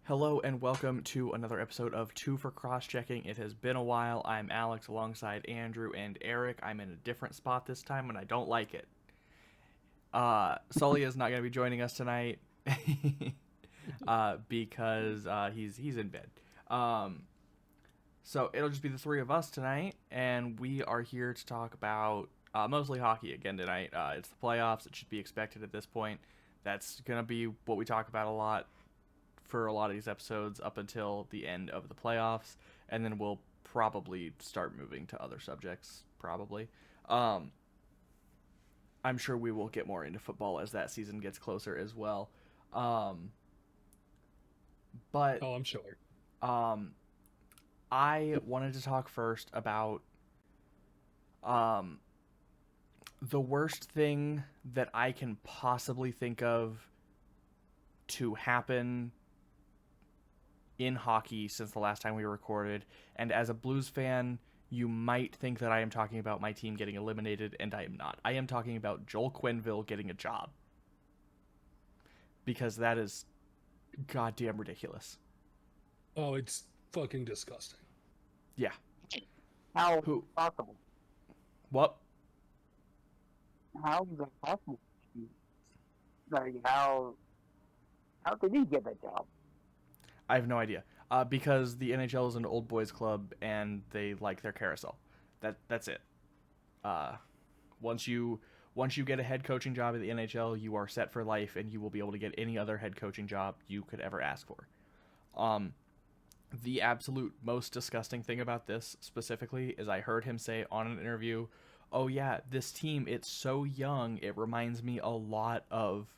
Hello and welcome to another episode of Two for Cross-Checking. It has been a while. I'm Alex alongside Andrew and Eric. I'm in a different spot this time and I don't like it. Sully is not going to be joining us tonight because he's in bed. So it'll just be the three of us tonight, and we are here to talk about mostly hockey again tonight. It's the playoffs. It should be expected at this point. That's going to be what we talk about a lot for a lot of these episodes up until the end of the playoffs, and then we'll probably start moving to other subjects, probably. I'm sure we will get more into football as that season gets closer as well. But I'm sure. I wanted to talk first about the worst thing that I can possibly think of to happen in hockey since the last time we recorded. And as a Blues fan, you might think that I am talking about my team getting eliminated, and I am not. I am talking about Joel Quenneville getting a job. Because that is goddamn ridiculous. Oh, it's fucking disgusting. Yeah. How possible? What? How is that possible? Like how did he get that job? I have no idea. Because the NHL is an old boys club and they like their carousel. That's it. Once you get a head coaching job at the NHL, you are set for life, and you will be able to get any other head coaching job you could ever ask for. The absolute most disgusting thing about this specifically is I heard him say on an interview, "Oh yeah, this team, it's so young, it reminds me a lot of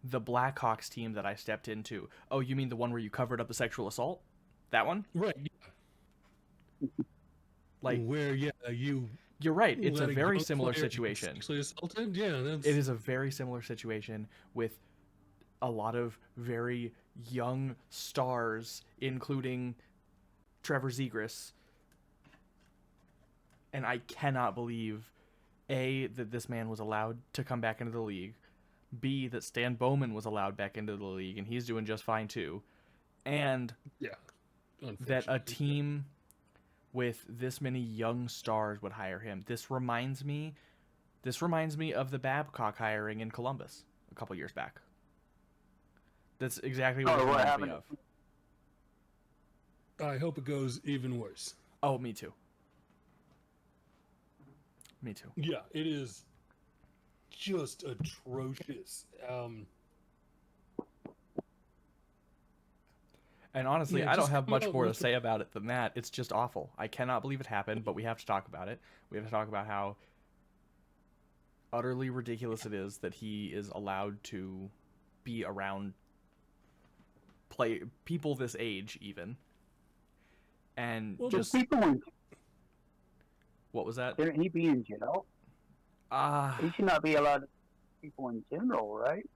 the Blackhawks team that I stepped into." Oh, you mean the one where you covered up the sexual assault? That one? Right. Like, where you're right. It's a very similar situation. Sexually assaulted? Yeah, It is a very similar situation with a lot of very young stars, including Trevor Zegras. And I cannot believe, A, that this man was allowed to come back into the league, B, that Stan Bowman was allowed back into the league, and he's doing just fine too, and that a team with this many young stars would hire him. This reminds me of the Babcock hiring in Columbus a couple years back. That's exactly what it reminds me of. I hope it goes even worse. Oh, me too. Me too. Yeah, it is just atrocious. And honestly, I don't have much more to say about it than that. It's just awful. I cannot believe it happened, but we have to talk about it. We have to talk about how utterly ridiculous it is that he is allowed to be around people this age, even. And just people. What was that? Shouldn't he be in jail? He should not be allowed to people in general, right?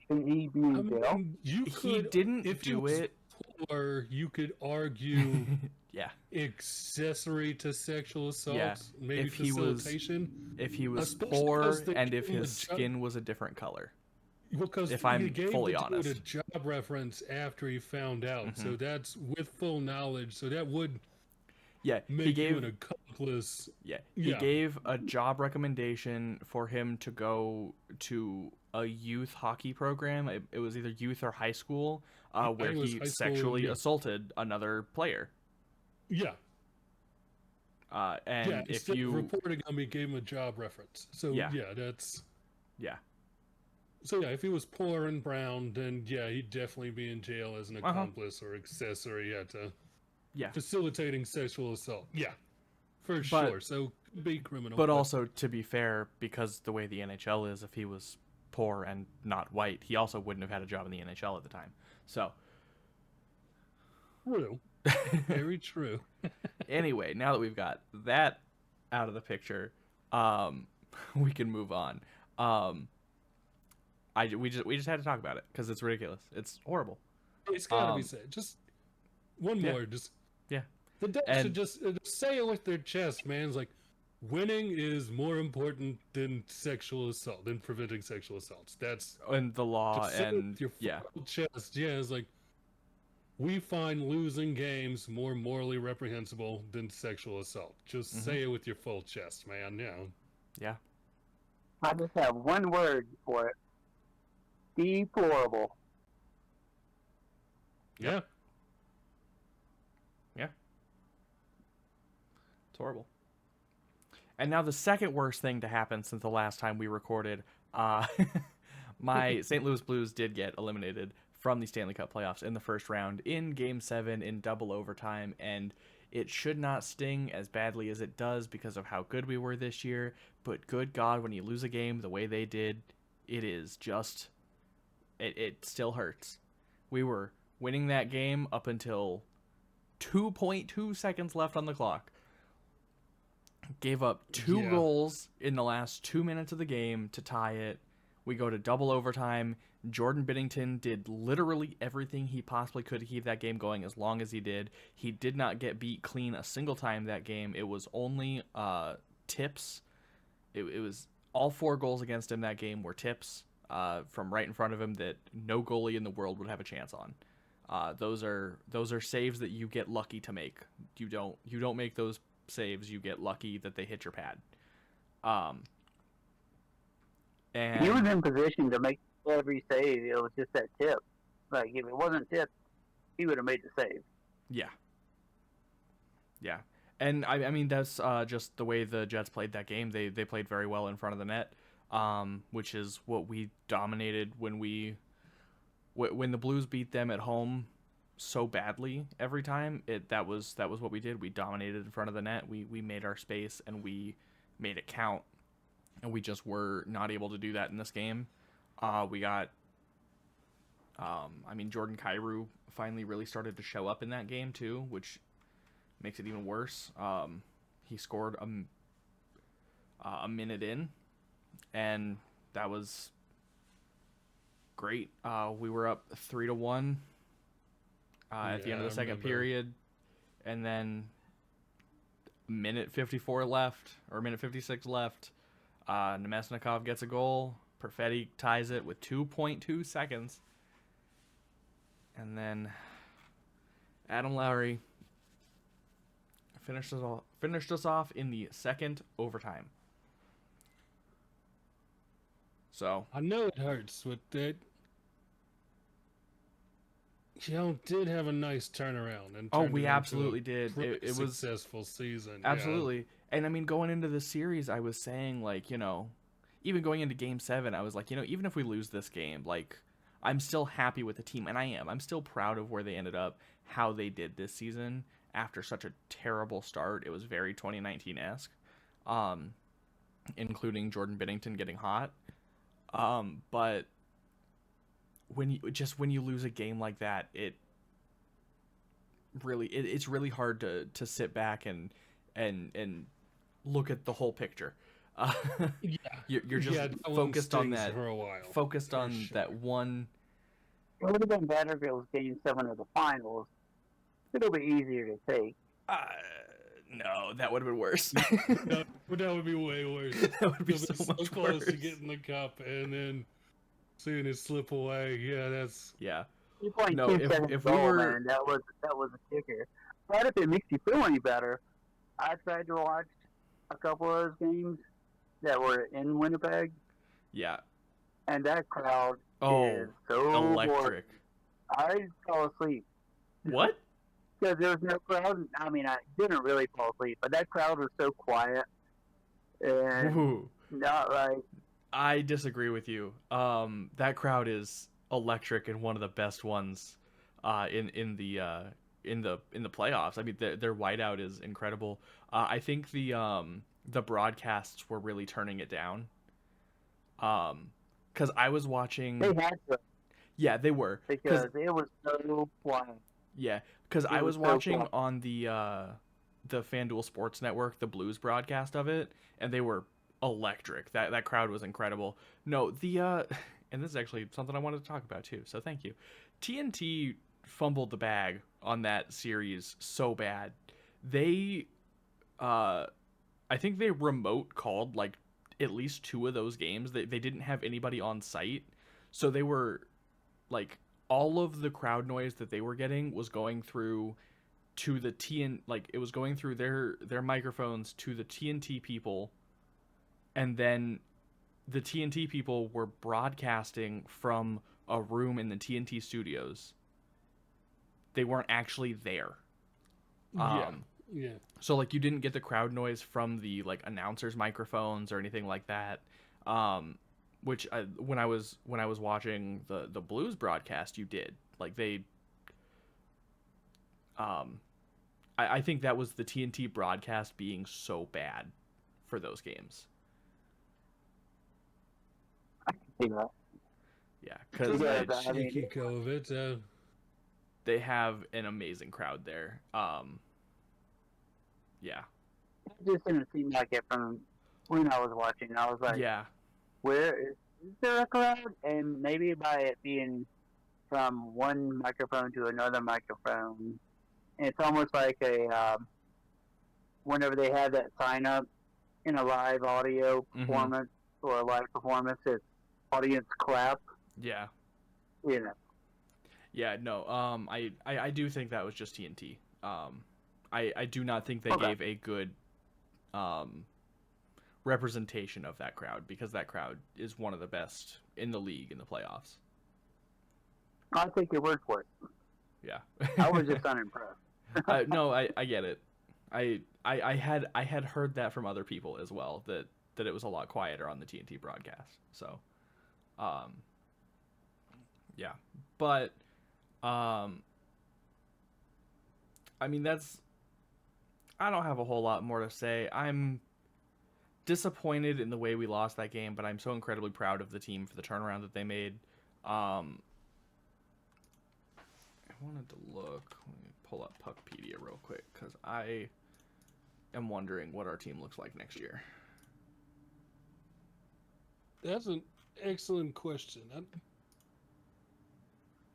Shouldn't he be in jail? He didn't do it. Or you could argue yeah, accessory to sexual assault, yeah. maybe facilitation. If he was poor and if his skin was a different color. Because if I'm he gave fully the honest, dude a job reference after he found out, so that's with full knowledge. So that would make you an accomplice. Yeah, he gave a job recommendation for him to go to a youth hockey program. It was either youth or high school, where he sexually assaulted another player. Yeah. And if you reporting on me, gave him a job reference. So that's. So if he was poor and brown, then he'd definitely be in jail as an accomplice or accessory to facilitating sexual assault. Yeah, for sure. So be criminal. But also, to be fair, because the way the NHL is, if he was poor and not white, he also wouldn't have had a job in the NHL at the time. So true. Very true. Anyway, now that we've got that out of the picture, we can move on. We just had to talk about it because it's ridiculous. It's horrible. It's gotta be said. Just one more. The Ducks should just say it with their chest, man. It's like winning is more important than sexual assault, than preventing sexual assaults. That's in the law, and your chest. Yeah, it's like we find losing games more morally reprehensible than sexual assault. Just say it with your full chest, man. Yeah. I just have one word for it. Deplorable. Yeah. Yeah. It's horrible. And now the second worst thing to happen since the last time we recorded, my St. Louis Blues did get eliminated from the Stanley Cup playoffs in the first round in Game 7 in double overtime, and it should not sting as badly as it does because of how good we were this year, but good God, when you lose a game the way they did, it is just... It still hurts. We were winning that game up until 2.2 seconds left on the clock. Gave up 2 goals in the last 2 minutes of the game to tie it. We go to double overtime. Jordan Binnington did literally everything he possibly could to keep that game going as long as he did. He did not get beat clean a single time that game. It was only tips. It was all 4 goals against him that game were tips from right in front of him that no goalie in the world would have a chance on. Those are saves that you get lucky to make. You don't make those saves, you get lucky that they hit your pad. And he was in position to make every save. It was just that tip. Like, if it wasn't tip, he would have made the save. Yeah. And I mean that's just the way the Jets played that game. They played very well in front of the net, which is what we dominated when the Blues beat them at home so badly every time. That was what we did. We dominated in front of the net. We made our space and we made it count, and we just were not able to do that in this game. We got Jordan Kyrou finally really started to show up in that game too, which makes it even worse. He scored a minute in, and that was great. We were up 3-1 at the end of the second period, and then minute 54 left, or minute 56 left. Nemesnikov gets a goal. Perfetti ties it with 2.2 seconds. And then Adam Lowry finished us off in the second overtime. So I know it hurts, but that did have a nice turnaround. And we absolutely did. It was a successful season. Absolutely. Yeah. And going into the series, I was saying, even going into Game 7, I was like, even if we lose this game, I'm still happy with the team, and I am. I'm still proud of where they ended up, how they did this season after such a terrible start. It was very 2019-esque, including Jordan Binnington getting hot. But when you lose a game like that, it's really hard to sit back and look at the whole picture. You're just focused on that. Focused on that one. It would have been better if it was Game 7 of the finals. It'll be easier to take. No, that would have been worse. No, that would be way worse. That would be so much close worse. to getting the cup and then seeing it slip away. Yeah. No, if we were, man, that was a kicker. But if it makes you feel any better, I tried to watch a couple of those games that were in Winnipeg. Yeah. And that crowd is so electric. Bored. I fell asleep. What? Because there was no crowd. I mean, I didn't really fall asleep, but that crowd was so quiet and not like. I disagree with you. That crowd is electric and one of the best ones in the playoffs. I mean, their whiteout is incredible. I think the broadcasts were really turning it down. Because I was watching. They had to. Yeah, they were. Because it was so quiet. Yeah, because I was watching on the FanDuel Sports Network, the Blues broadcast of it, and they were electric. That crowd was incredible. No, and this is actually something I wanted to talk about too, so thank you. TNT fumbled the bag on that series so bad. They, I think they remote called at least 2 of those games. They didn't have anybody on site, so they were all of the crowd noise that they were getting was going through to the it was going through their microphones to the TNT people, and then the TNT people were broadcasting from a room in the TNT studios. They weren't actually there. Yeah. So like you didn't get the crowd noise from the like announcers' microphones or anything like that. Which when I was watching the Blues broadcast, you did. Like they I think that was the TNT broadcast being so bad for those games. I can see that. Yeah, because cheeky COVID. They have an amazing crowd there. Yeah. It just didn't seem like it from when I was watching. I was like, yeah, where is there a crowd? And maybe by it being from one microphone to another microphone, it's almost like a whenever they have that sign up in a live audio performance or a live performance, it's audience clap. Yeah. You know. Yeah, no. I do think that was just TNT. I do not think they gave a good representation of that crowd, because that crowd is one of the best in the league in the playoffs. I'll take your word for it. Yeah. I was just unimpressed. No, I get it. I had heard that from other people as well, that it was a lot quieter on the TNT broadcast. So, yeah. But, I mean, I don't have a whole lot more to say. I'm disappointed in the way we lost that game, but I'm so incredibly proud of the team for the turnaround that they made. I wanted to look. Let me pull up Puckpedia real quick, because I am wondering what our team looks like next year. That's an excellent question. I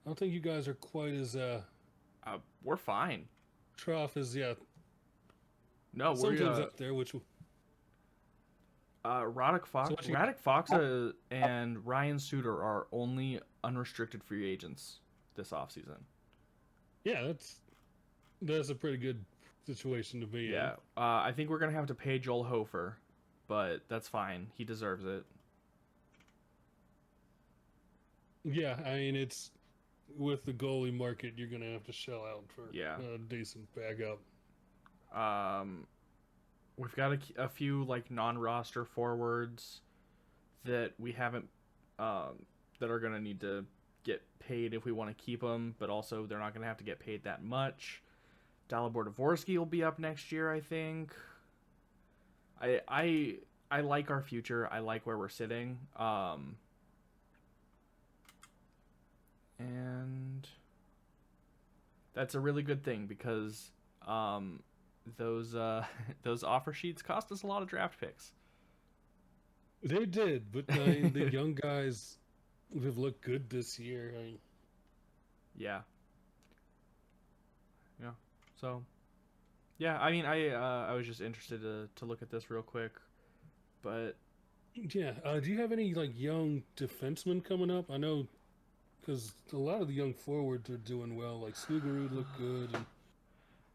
don't think you guys are quite as we're fine. Trough is No, sometimes we're up there, which Radek Fox and Ryan Suter are only unrestricted free agents this offseason. Yeah, that's a pretty good situation to be in. Yeah, I think we're gonna have to pay Joel Hofer, but that's fine. He deserves it. Yeah, I mean, it's with the goalie market, you're gonna have to shell out for a decent bag up. We've got a few like non-roster forwards that we haven't that are gonna need to get paid if we want to keep them, but also they're not gonna have to get paid that much. Dalibor Dvorsky will be up next year, I think. I like our future. I like where we're sitting. And that's a really good thing, because those offer sheets cost us a lot of draft picks. They did, but the young guys have looked good this year. Yeah. So, yeah. I mean, I was just interested to look at this real quick, but yeah. Do you have any like young defensemen coming up? I know, because a lot of the young forwards are doing well. Like Slugarud looked good. And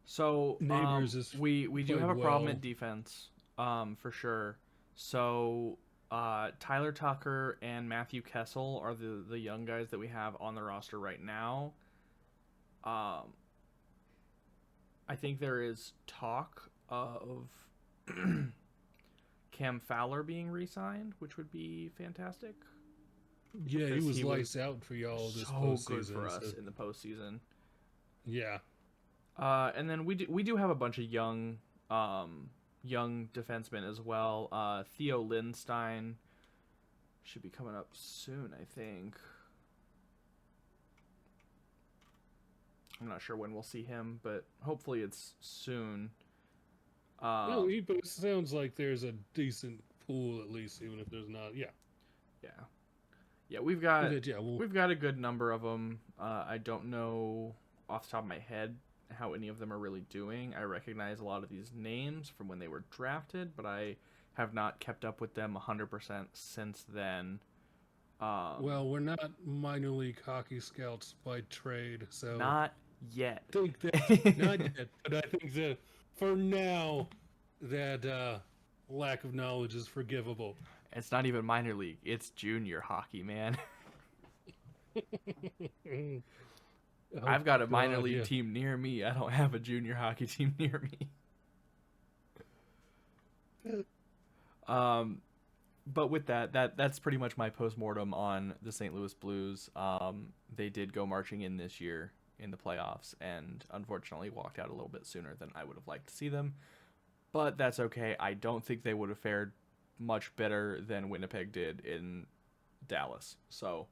so Neighbors we do have a problem well. at defense, for sure. So Tyler Tucker and Matthew Kessel are the young guys that we have on the roster right now. I think there is talk of Cam Fowler being re-signed, which would be fantastic. Yeah, he was lights out for y'all this postseason. So good for us in the postseason. Yeah. And then we do have a bunch of young defensemen as well. Theo Lindstein should be coming up soon, I think. I'm not sure when we'll see him, but hopefully it's soon. But it sounds like there's a decent pool, at least, even if there's not. Yeah. Yeah, we've got a good number of them. I don't know off the top of my head how any of them are really doing. I recognize a lot of these names from when they were drafted, but I have not kept up with them 100% since then. Well, we're not minor league hockey scouts by trade, so not yet. I think that not yet, but I think that for now, that lack of knowledge is forgivable. It's not even minor league; it's junior hockey, man. I've got a minor league team near me. I don't have a junior hockey team near me. But with that's pretty much my post-mortem on the St. Louis Blues. They did go marching in this year in the playoffs and unfortunately walked out a little bit sooner than I would have liked to see them. But that's okay. I don't think they would have fared much better than Winnipeg did in Dallas. So,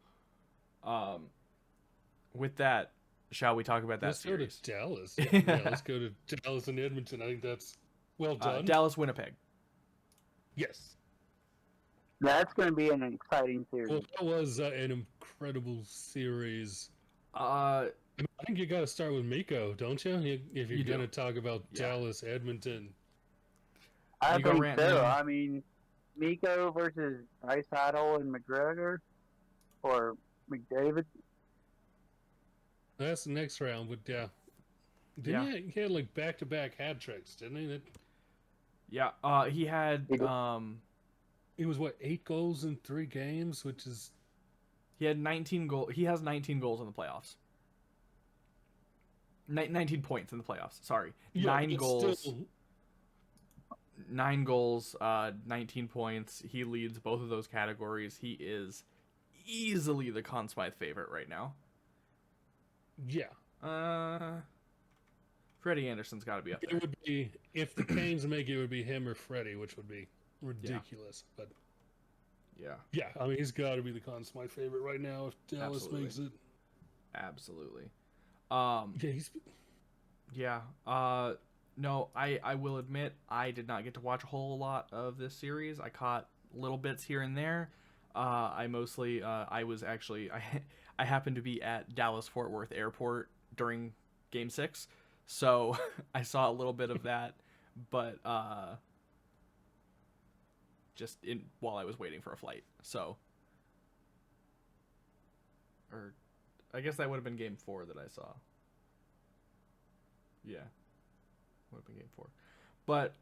with that, shall we talk about that series? Let's go to Dallas. Yeah, let's go to Dallas and Edmonton. I think that's well done. Dallas, Winnipeg. Yes. That's going to be an exciting series. Well, that was an incredible series. I think you got to start with Mikko, don't you? If you're going to talk about Dallas, Edmonton. I think so. I mean, Mikko versus Draisaitl and McGregor, or McDavid. That's the next round, but he had like back-to-back hat tricks, didn't he? Yeah, he had. It was 8 goals in 3 games, which is. He had 19 goals. He has 19 goals in the playoffs. 19 points in the playoffs. Sorry, 9 goals. Still... 9 goals, 19 points. He leads both of those categories. He is easily the Conn Smythe favorite right now. Yeah. Freddie Anderson's got to be up there. It would be, if the Canes make it, would be him or Freddie, which would be ridiculous. But yeah, I mean, he's got to be the Conn Smythe favorite right now if Dallas makes it. Absolutely. No, I will admit I did not get to watch a whole lot of this series. I caught little bits here and there. I happened to be at Dallas Fort Worth Airport during Game 6, so I saw a little bit of that, but while I was waiting for a flight. So, or I guess that would have been Game 4 that I saw. Yeah. Would have been Game 4. But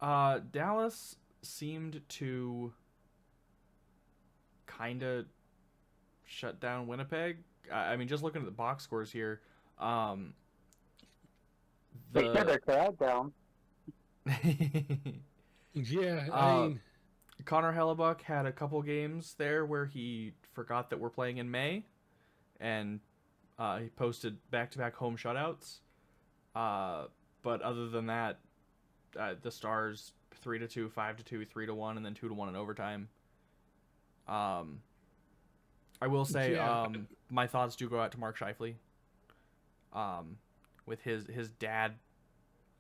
Dallas seemed to kind of shut down Winnipeg. I mean, just looking at the box scores here, they shut their crowd down. Yeah, I mean, Connor Hellebuck had a couple games there where he forgot that we're playing in May, and he posted back-to-back home shutouts. But other than that, the Stars 3-2, 5-2, 3-1, and then 2-1 in overtime. I will say, my thoughts do go out to Mark Scheifele. With his dad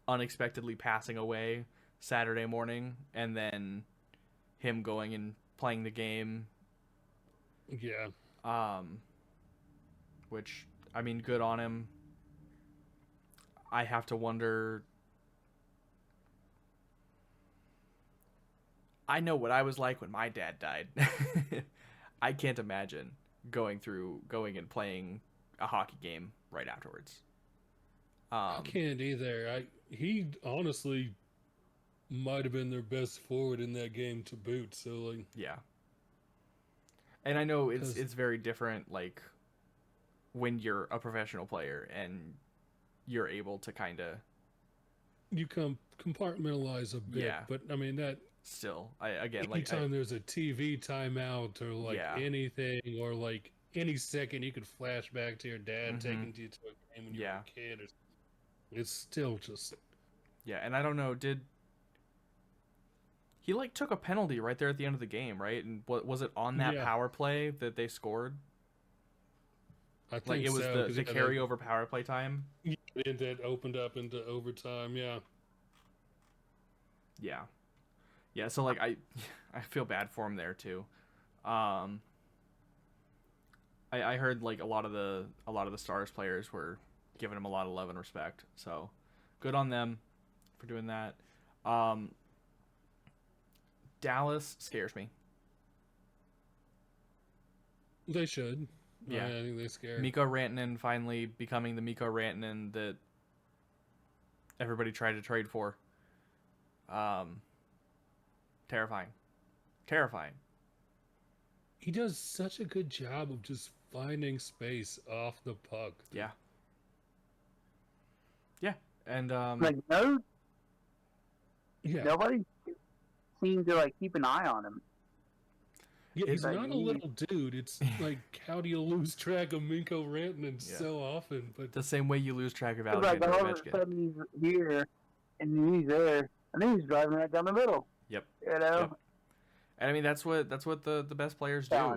unexpectedly passing away Saturday morning, and then him going and playing the game. Yeah. Which, I mean, good on him. I have to wonder. I know what I was like when my dad died. I can't imagine going and playing a hockey game right afterwards. I can't either. He honestly might have been their best forward in that game to boot. So like, yeah. And I know it's very different, like when you're a professional player and you're able to kind of compartmentalize a bit. But I mean that still, anytime there's a TV timeout or like anything, or like any second you could flash back to your dad taking you to a game when you were a kid. It's still just and I don't know, did he took a penalty right there at the end of the game, right? And was it on that power play that they scored? I think it was the carryover power play time. And that opened up into overtime. Yeah. So I feel bad for him there too. I heard a lot of the Stars players were giving him a lot of love and respect. So good on them for doing that. Dallas scares me. They should. Yeah. I think they're scared. Mikko Rantanen finally becoming the Mikko Rantanen that everybody tried to trade for. Terrifying. Terrifying. He does such a good job of just finding space off the puck. Yeah. Yeah. And nobody seems to keep an eye on him. Yeah, he's not a little dude. It's like, how do you lose track of Mikko Rantanen so often? But the same way you lose track of Alexander Ovechkin. All of a sudden he's here and he's there, and then he's driving right down the middle. Yep. You know. Yep. And I mean that's what the best players do.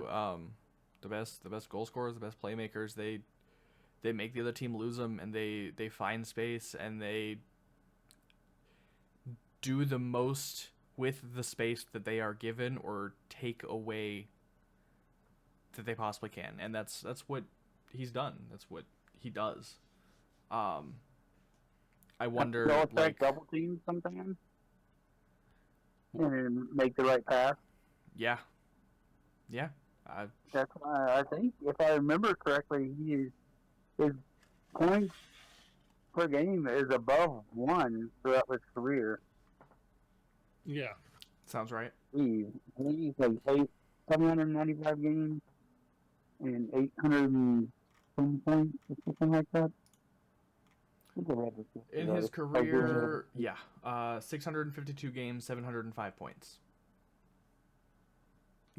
The best goal scorers, the best playmakers, they make the other team lose them, and they find space, and they do the most with the space that they are given or take away that they possibly can. And that's what he's done. That's what he does. I wonder, double team sometimes and make the right pass. Yeah. That's why I think, if I remember correctly, his points per game is above 1 throughout his career. Yeah. Sounds right. He's like 795 games and 810 points or something like that. In his career, 652 games, 705 points.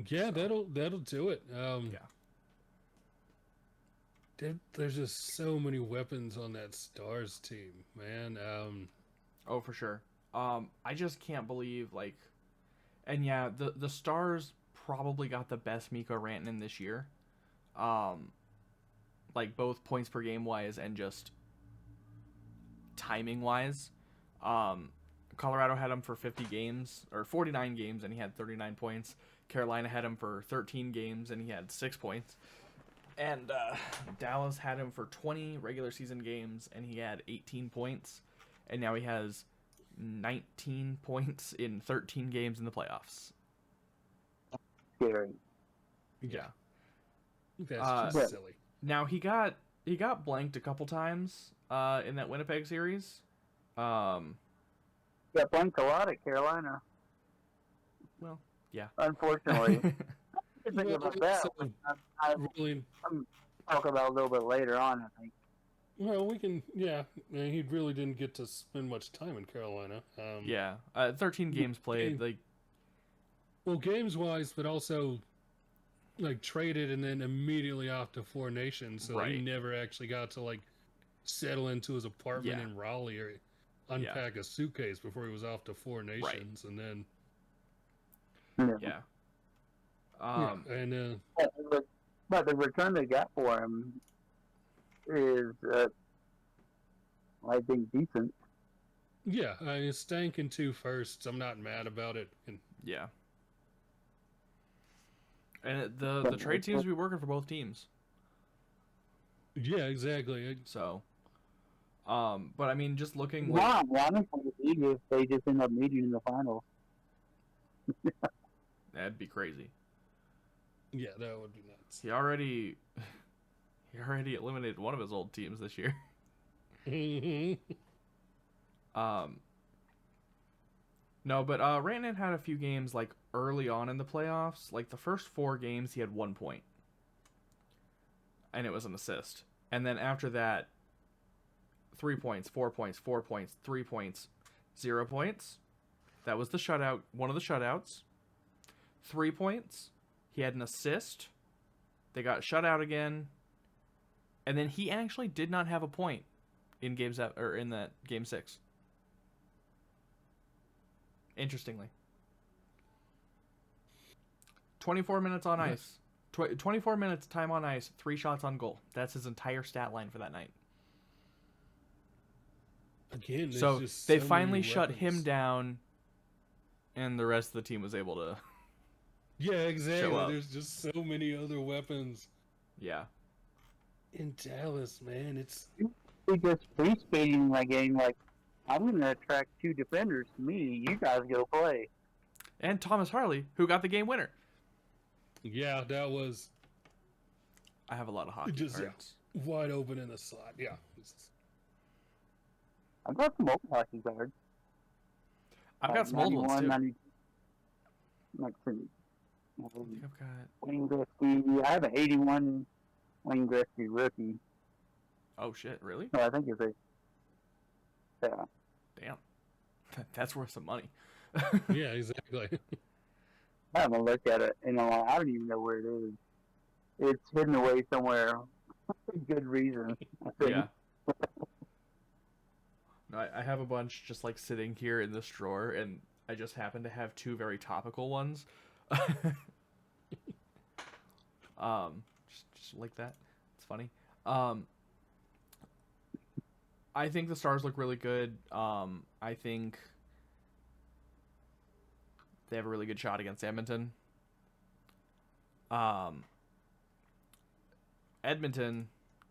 Yeah, that'll do it. There's just so many weapons on that Stars team, man. Oh, for sure. I just can't believe, and yeah, the Stars probably got the best Mikko Rantanen this year. Both points per game wise and just timing wise. Colorado had him for 50 games or 49 games and he had 39 points. Carolina had him for 13 games and he had 6 points. And Dallas had him for 20 regular season games and he had 18 points. And now he has 19 points in 13 games in the playoffs. Scary. Yeah. That's just silly. Now he got blanked a couple times in that Winnipeg series. Got blanked a lot at Carolina. Well, yeah. Unfortunately. Think about that. I'm talk about a little bit later on, I think. Well, we can, he really didn't get to spend much time in Carolina. 13 games played. Well, games-wise, but also, traded and then immediately off to Four Nations, so he never actually got to, settle into his apartment in Raleigh or unpack a suitcase before he was off to Four Nations, and then... Yeah. But the return they got for him is, I think, decent. Yeah, Stank in 2 firsts. I'm not mad about it. And the trade seems to be working for both teams. Yeah, exactly. So, but I mean, just looking. If they just end up meeting in the finals. That'd be crazy. Yeah, that would be nuts. He already eliminated one of his old teams this year. No, but Rantanen had a few games early on in the playoffs. The first 4 games, he had 1 point, and it was an assist. And then after that, 3 points, 4 points, 4 points, 3 points, 0 points. That was the shutout. One of the shutouts. 3 points. He had an assist. They got shut out again. And then he actually did not have a point in in that game 6. Interestingly. 24 minutes on ice. 24 minutes time on ice, 3 shots on goal. That's his entire stat line for that night. Again, so they finally shut him down, and the rest of the team was able to. Yeah, exactly. There's just so many other weapons. Yeah. In Dallas, man, it's just free skating my game. I'm going to attract 2 defenders to me. You guys go play. And Thomas Harley, who got the game winner. Yeah, that was I have a lot of hockey just cards. Wide open in the slot. Yeah. I've got some old hockey cards. I've got some old ones too. 91, I think I've got Wayne Gretzky. I have an 81 Wayne Gretzky rookie. Oh shit! Really? No, I think it's a. Yeah. Damn. That's worth some money. Yeah, exactly. I haven't looked at it in a while. I don't even know where it is. It's hidden away somewhere. For good reason. I think. Yeah. No, I have a bunch just like sitting here in this drawer, and I just happen to have two very topical ones. Just like that. It's funny. I think the Stars look really good. I think they have a really good shot against Edmonton. Edmonton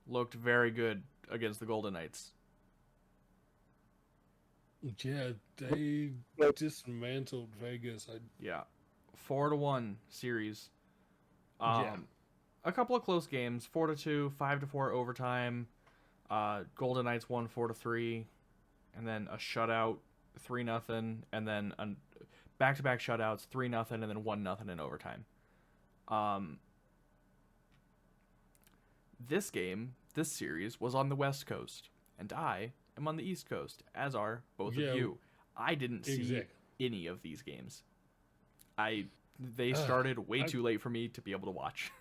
looked very good against the Golden Knights. Yeah, they dismantled Vegas. Yeah, 4-1 series. Yeah. A couple of close games: 4-2, 5-4 overtime. Golden Knights won 4-3, and then a shutout, 3-0, and then back-to-back shutouts, 3-0, and then 1-0 in overtime. This series was on the West Coast, and I am on the East Coast, as are both of you. I didn't see any of these games. They started way too late for me to be able to watch.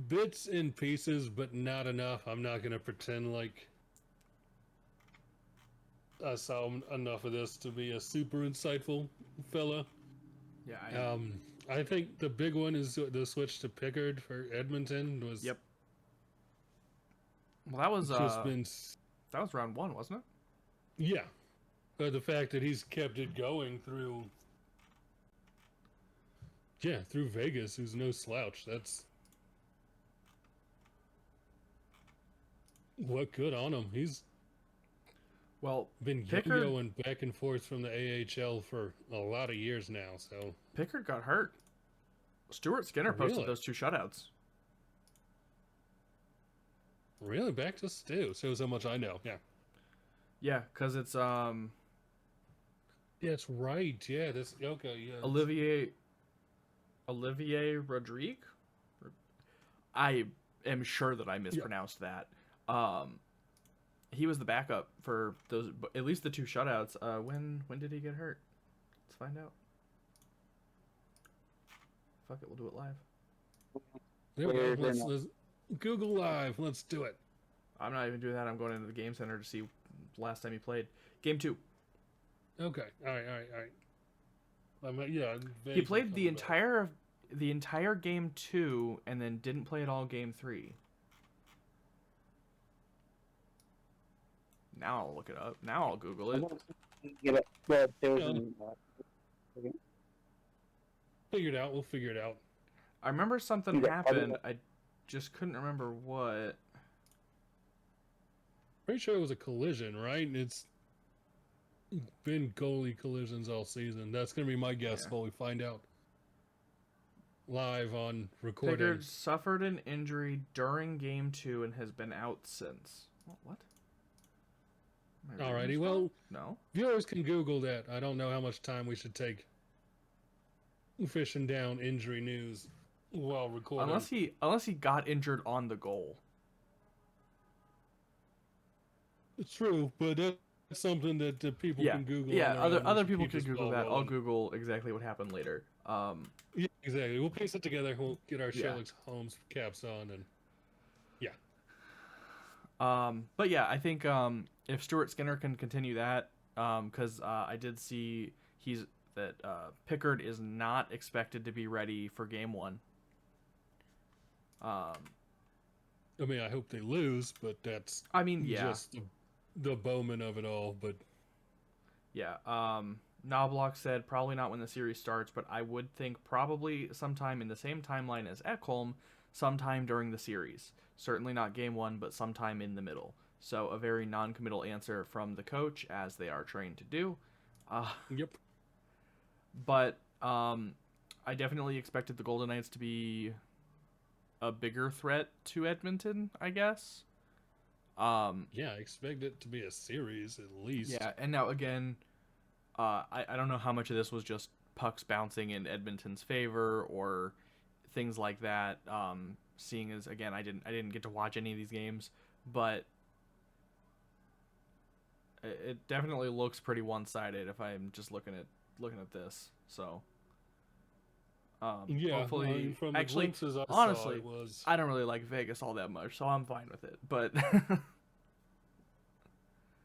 Bits and pieces, but not enough. I'm not going to pretend like I saw enough of this to be a super insightful fella. Yeah. I think the big one is the switch to Pickard for Edmonton was. Yep. Well, that was that was round 1, wasn't it? Yeah, but the fact that he's kept it going through Vegas, who's no slouch. That's what good on him. He's been yo-yoing back and forth from the AHL for a lot of years now. So Pickard got hurt. Stuart Skinner posted those 2 shutouts. Really? Back to Stu. Shows how much I know. Yeah. Yeah, because it's Yeah, it's right. Yeah, this okay. Yeah. Olivier Rodrigue. I am sure that I mispronounced that. He was the backup for those, at least the 2 shutouts. When did he get hurt? Let's find out. Fuck it, we'll do it live. There we go. Let's Google Live. Let's do it. I'm not even doing that. I'm going into the game center to see the last time he played. Game 2. Okay. All right. Yeah. He played the entire game 2 and then didn't play at all game 3. Now I'll look it up. Now I'll Google it. Figure it out. We'll figure it out. I remember something happened. I just couldn't remember what. Pretty sure it was a collision, right? It's been goalie collisions all season. That's going to be my guess while we find out live on recording. Pickard suffered an injury during game 2 and has been out since. What? Alrighty, well, no. Viewers can Google that. I don't know how much time we should take fishing down injury news while recording. Unless he got injured on the goal. It's true, but that's something that people can Google. Yeah, other people can Google that. I'll Google exactly what happened later. Yeah, exactly. We'll piece it together. We'll get our Sherlock Holmes caps on, and but yeah, I think if Stuart Skinner can continue that, because I did see Pickard is not expected to be ready for game 1. I mean, I hope they lose, but that's just the Bowman of it all. But yeah, Knobloch said probably not when the series starts, but I would think probably sometime in the same timeline as Ekholm, sometime during the series. Certainly not game 1, but sometime in the middle. So a very non-committal answer from the coach, as they are trained to do. Yep. But I definitely expected the Golden Knights to be a bigger threat to Edmonton, I guess. I expect it to be a series at least. Yeah, and now again, I don't know how much of this was just pucks bouncing in Edmonton's favor or things like that. Seeing as again, I didn't get to watch any of these games, but it definitely looks pretty one-sided if I'm just looking at this. So. Hopefully, from the actually, glimpses I honestly, saw, I don't really like Vegas all that much, so I'm fine with it. But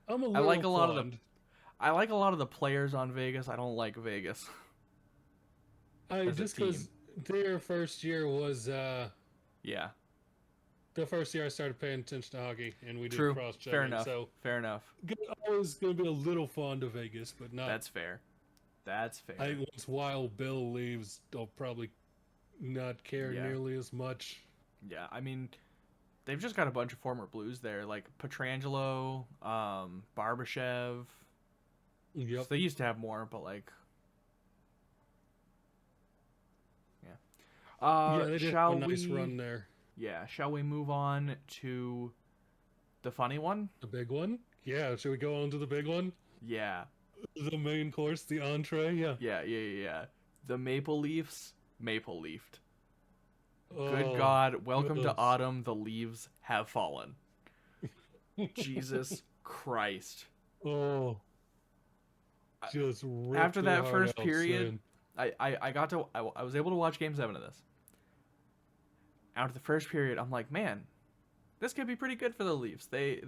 I like a lot of the players on Vegas. I don't like Vegas. Just because their first year was the first year I started paying attention to hockey, and we did cross-checking. Fair enough. So fair enough. I was going to be a little fond of Vegas, but not. That's fair. That's fair. I think once Wild Bill leaves, they'll probably not care nearly as much. Yeah, I mean, they've just got a bunch of former Blues there, like Pietrangelo, Barbashev. Yep. So they used to have more, but like, they did have a nice run there. Yeah, shall we move on to the funny one? The big one? Yeah, should we go on to the big one? Yeah. The main course, the entree, Yeah. The Maple Leafs Maple Leafed. Good God, welcome to autumn, the leaves have fallen. Jesus Christ. Oh. Just after that first period, I was able to watch game 7 of this. After the first period, I'm like, man, this could be pretty good for the Leafs. They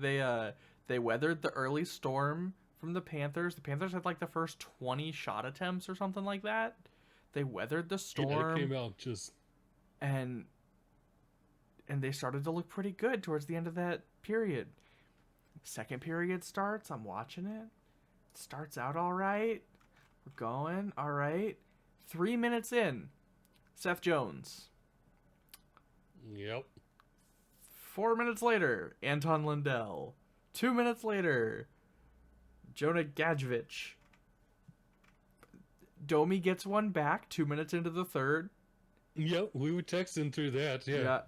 weathered the early storm from the Panthers. The Panthers had like the first 20 shot attempts or something like that. They weathered the storm. Yeah, it came out just... And they started to look pretty good towards the end of that period. Second period starts. I'm watching it. It starts out all right. We're going all right. 3 minutes in, Seth Jones. Yep. 4 minutes later, Anton Lundell. 2 minutes later, Jonah Gadjevich. Domi gets one back 2 minutes into the third. Yep, we were texting through that, Yeah.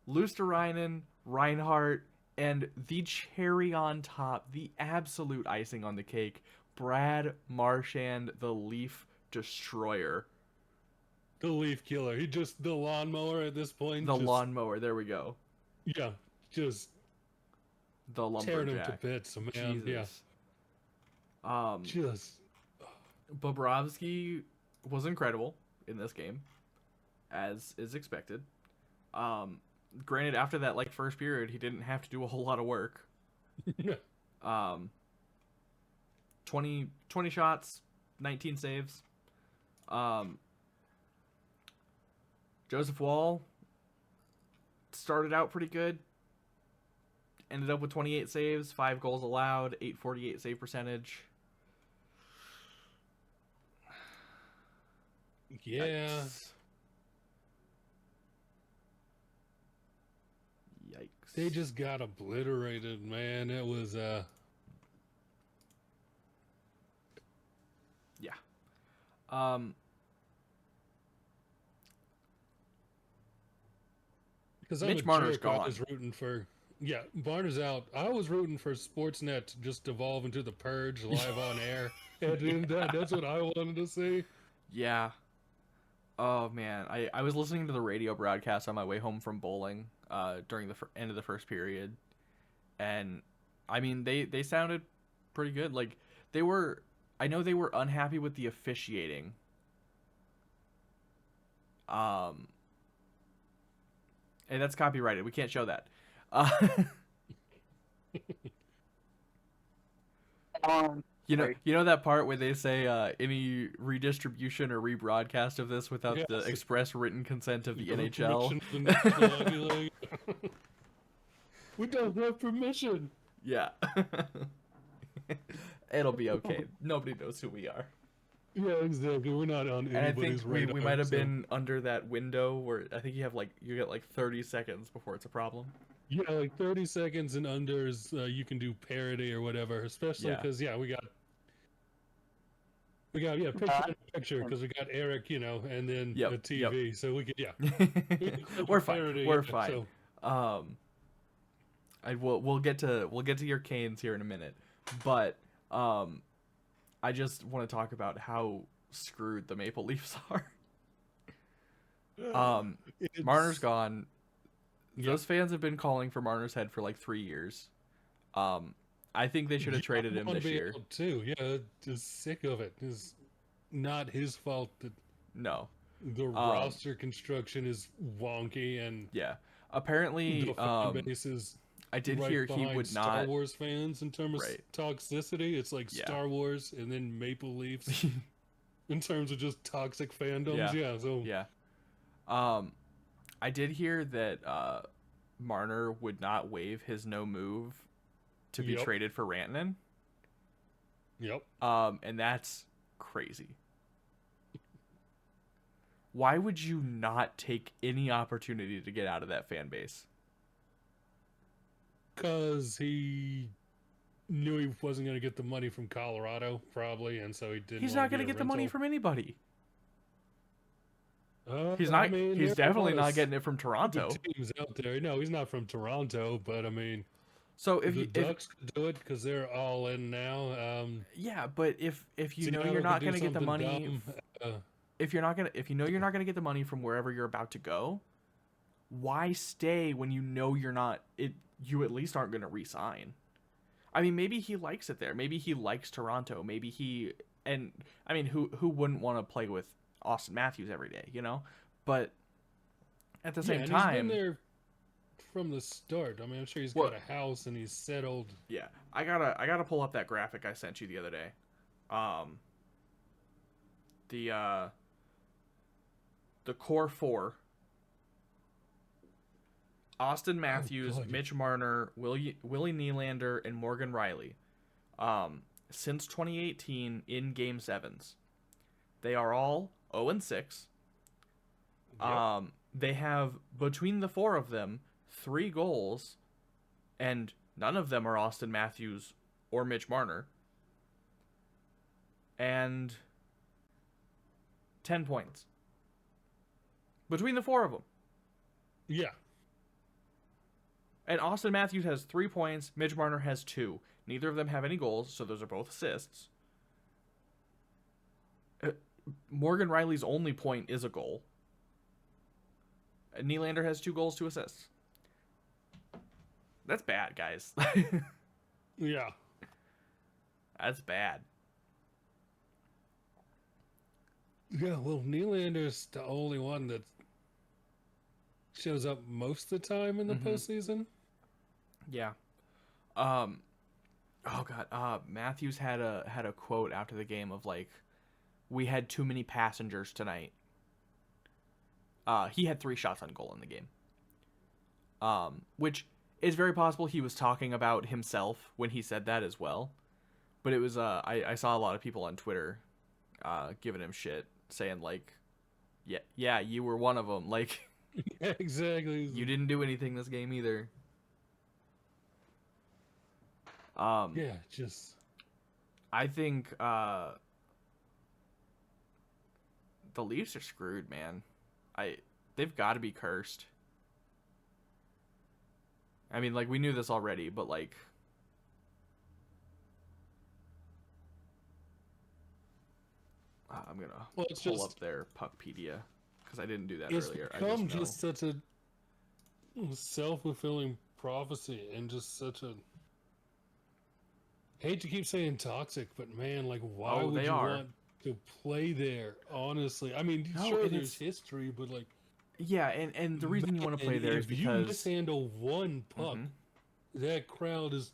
Luosterainen, Reinhardt, and the cherry on top, the absolute icing on the cake, Brad Marchand, the Leaf Destroyer. The Leaf Killer. He just, the lawnmower at this point. The lawnmower, there we go. Yeah, just the lumberjack. Tearing him to bits, man. Jesus. Yeah. Just. Bobrovsky was incredible in this game, as is expected. Granted, after that first period, he didn't have to do a whole lot of work. 20 shots, 19 saves. Joseph Wall started out pretty good. Ended up with 28 saves, 5 goals allowed, .848 save percentage. Yeah. Yikes. They just got obliterated, man. It was Yeah. Because Mitch Marner's gone. I was rooting for... Yeah, Marner's out. I was rooting for Sportsnet to just devolve into The Purge live on air. And that's what I wanted to see. Yeah. Oh, man. I was listening to the radio broadcast on my way home from bowling during the end of the first period. And, I mean, they sounded pretty good. Like, I know they were unhappy with the officiating. Hey, that's copyrighted. We can't show that. You know that part where they say any redistribution or rebroadcast of this without the express written consent of the NHL? We don't have permission. Yeah. It'll be okay. Nobody knows who we are. Yeah, exactly. We're not on anybody's radar. And I think radar, we might have been under that window where I think you get 30 seconds before it's a problem. Yeah, 30 seconds and unders, you can do parody or whatever, especially because, we got... We got picture because we got Eric, and then the TV. Yep. So we could we're fine. We're fine. So. We'll get to your Canes here in a minute, but I just want to talk about how screwed the Maple Leafs are. Marner's gone. Those fans have been calling for Marner's head for like 3 years. I think they should have traded him this year too. Yeah, just sick of it. It's not his fault that the roster construction is wonky and apparently the fan base is I did hear he would not Star Wars fans in terms of toxicity. It's like Star Wars and then Maple Leafs in terms of just toxic fandoms. I did hear that Marner would not waive his no move to be traded for Rantanen. And that's crazy. Why would you not take any opportunity to get out of that fan base? Because he knew he wasn't going to get the money from Colorado, probably, and so he didn't. He's not going to get the money from anybody. He's not. He's definitely not getting it from Toronto. Teams out there. No, he's not from Toronto, but I mean. So if the Ducks could do it because they're all in now. But if you know you're not going to get the money, if you're not going to get the money from wherever you're about to go, why stay when you know you're not? You at least aren't going to re-sign. I mean, maybe he likes it there. Maybe he likes Toronto. Maybe who wouldn't want to play with Austin Matthews every day, But at the same time, he's been there from the start. I mean, I'm sure he's got a house and he's settled. Yeah, I gotta pull up that graphic I sent you the other day. The core four: Austin Matthews, Mitch Marner, Willie Nylander, and Morgan Rielly. Since 2018 in Game 7s, they are all 0-6. They have, between the four of them, 3 goals, and none of them are Austin Matthews or Mitch Marner. And 10 points. Between the 4 of them. Yeah. And Austin Matthews has 3 points. Mitch Marner has 2. Neither of them have any goals, so those are both assists. Morgan Rielly's only point is a goal. Nylander has 2 goals, 2 assists. That's bad, guys. Yeah. That's bad. Yeah, well, Nylander's the only one that shows up most of the time in the postseason. Yeah. Matthews had a quote after the game of like, "We had too many passengers tonight." He had 3 shots on goal in the game. Which is very possible he was talking about himself when he said that as well. But it was I saw a lot of people on Twitter giving him shit, saying like, yeah, you were one of them. Like, yeah, exactly. You didn't do anything this game either. I think the Leafs are screwed, man. They've got to be cursed. I mean, like, we knew this already, but like, I'm gonna pull up their Puckpedia because I didn't do that earlier. It's become just such a self-fulfilling prophecy and just such a. I hate to keep saying toxic, but man, like, why would you want to play there? Honestly, I mean, sure, there's history, but like, yeah, and the reason you want to play there is because if you mishandle one puck, that crowd is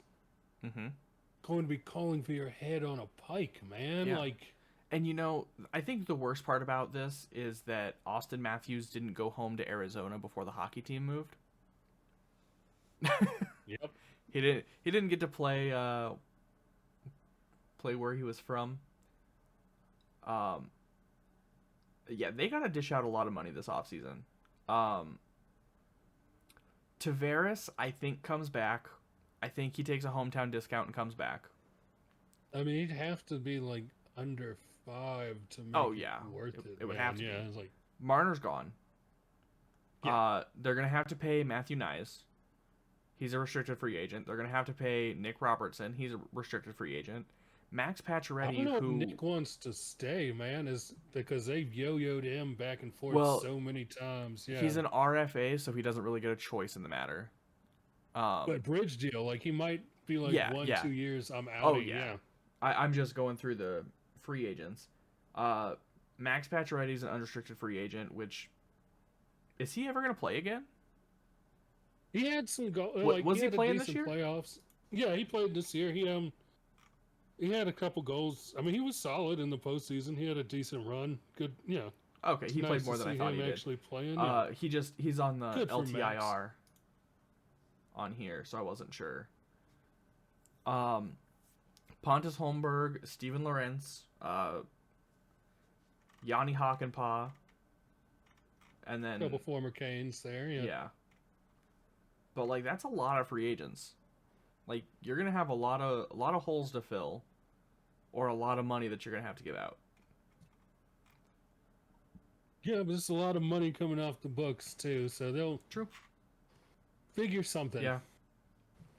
going to be calling for your head on a pike, man. Yeah. Like, and I think the worst part about this is that Austin Matthews didn't go home to Arizona before the hockey team moved. Yep, he didn't get to play where he was from. Yeah, they gotta dish out a lot of money this offseason. Tavares, I think, comes back. I think he takes a hometown discount and comes back. I mean, he'd have to be like under 5 to make it worth it. It would have to. Yeah, be. it's like Marner's gone. They're gonna have to pay Matthew Nyes. He's a restricted free agent. They're gonna have to pay Nick Robertson. He's a restricted free agent. Max Pacioretty, I don't know if Nick wants to stay, man, is because they've yo-yoed him back and forth so many times. Yeah, he's an RFA, so he doesn't really get a choice in the matter. But bridge deal, like he might be like 1-2 years. I'm out. I'm just going through the free agents. Max Pacioretty is an unrestricted free agent. Which is he ever going to play again? He had some was he playing this year? Playoffs. Yeah, he played this year. He had a couple goals. I mean, he was solid in the postseason. He had a decent run. Good, yeah. Okay, he played more than I thought he did. Actually playing. Yeah. He's on the LTIR on here, so I wasn't sure. Pontus Holmberg, Steven Lorentz, Yanni Hakanpää, and then a couple former Canes there. Yeah. But like that's a lot of free agents. Like you're gonna have a lot of holes to fill, or a lot of money that you're gonna have to give out. Yeah, but it's a lot of money coming off the books too, so they'll figure something. Yeah,